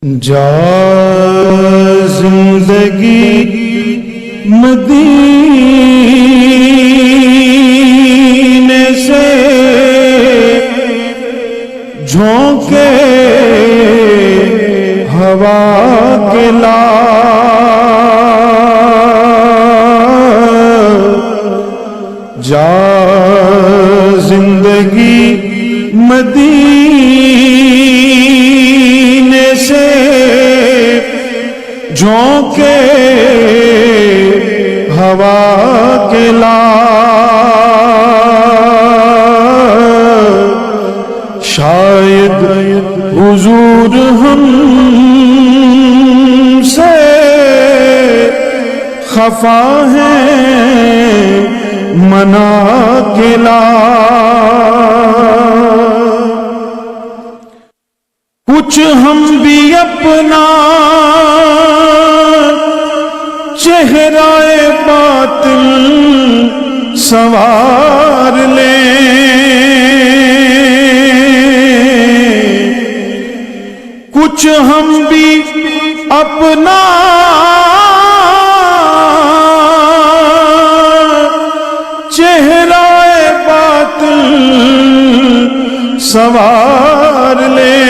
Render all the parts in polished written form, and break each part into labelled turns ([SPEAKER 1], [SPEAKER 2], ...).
[SPEAKER 1] جا زندگی مدینے سے جھونکے ہوا کے لا جا زندگی مدینے سے جھونکے ہوا کے لا شاید حضور ہم سے خفا ہیں منا کے لا کچھ ہم بھی اپنا چہرہ باطل سنوار لیں کچھ ہم بھی اپنا چہرہ باطل سنوار لیں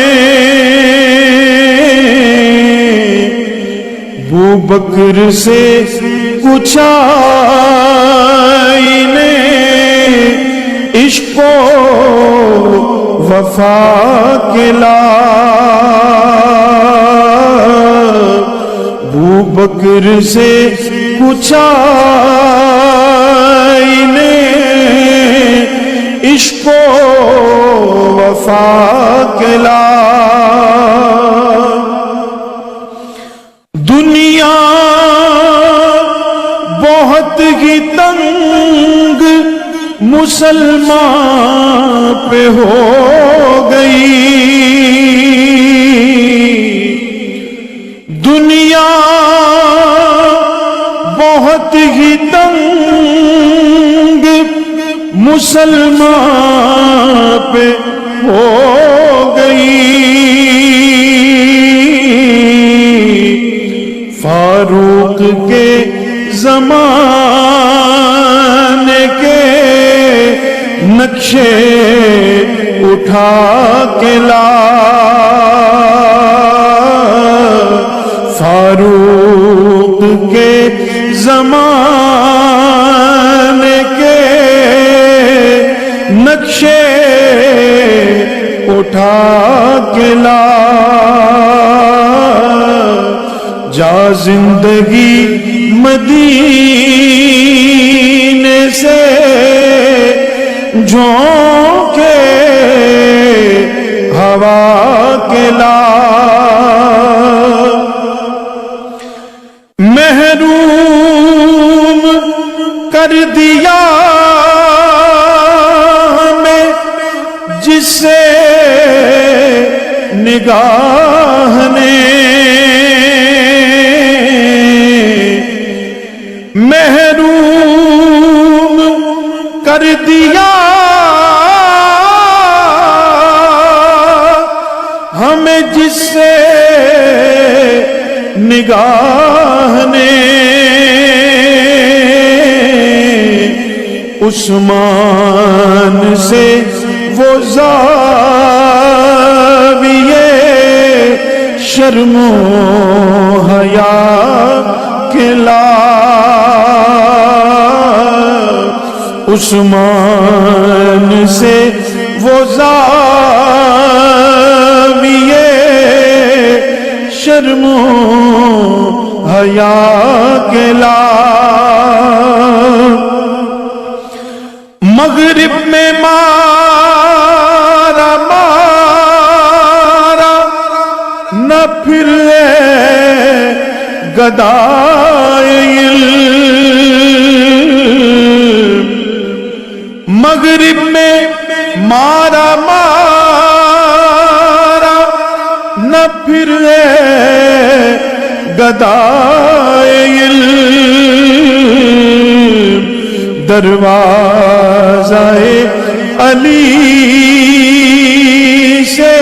[SPEAKER 1] ابو بکر سے کچھ آئینے عشق و وفا کے لا ابو بکر سے کچھ آئینے عشق و وفا کے لا دنیا بہت ہی تنگ مسلمان پہ ہو گئی دنیا بہت ہی تنگ مسلمان پہ ہو گئی فاروق کے زمانے کے نقشے اٹھا کے لا فاروق کے زمانے کے نقشے اٹھا کے لا جا زندگی مدینے سے جھونکے ہوا کے لا محروم کر دیا ہمیں جس سے نگاہ نے محروم کر دیا ہمیں جس سے نگاہ نے عثمان سے وہ زاویے شرم و حیا کے لا عثمان سے وہ زاویے شرم و حیا کے لا مغرب میں مارا مارا نہ پھر گدائے مغرب میں مارا مارا نہ پھر گدائے دروازہ علی سے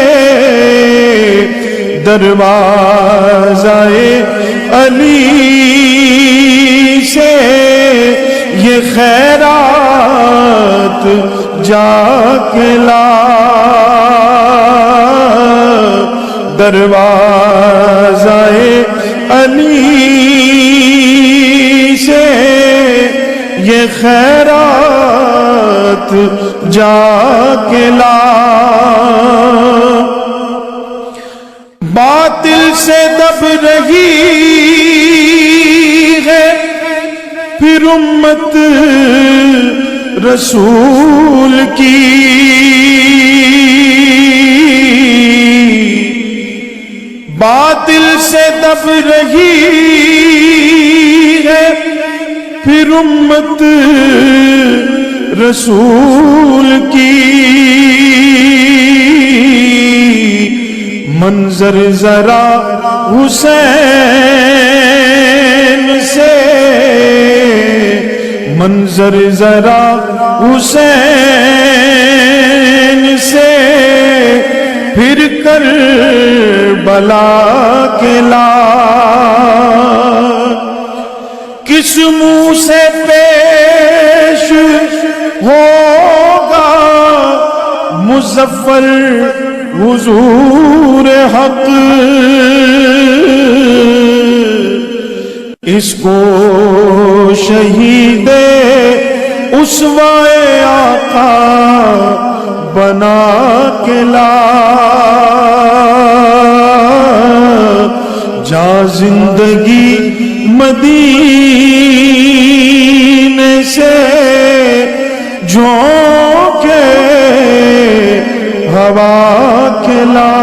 [SPEAKER 1] دروازہ علی سے یہ خیرات جا کے لا، دروازہ علی سے یہ خیرات جا کے لا، باطل سے دب رہی ہے پھر امت رسول کی، باطل سے دب رہی ہے پھر امت رسول کی، منظر ذرا حسین سے، منظر ذرا حسین سے پھر کربلا کے لا، کس منہ سے پیش ہوگا مظفر حضور حق، اس کو شہید اسوہ آقا بنا کے لا، جا زندگی مدینے سے جھونکے ہوا کے لا۔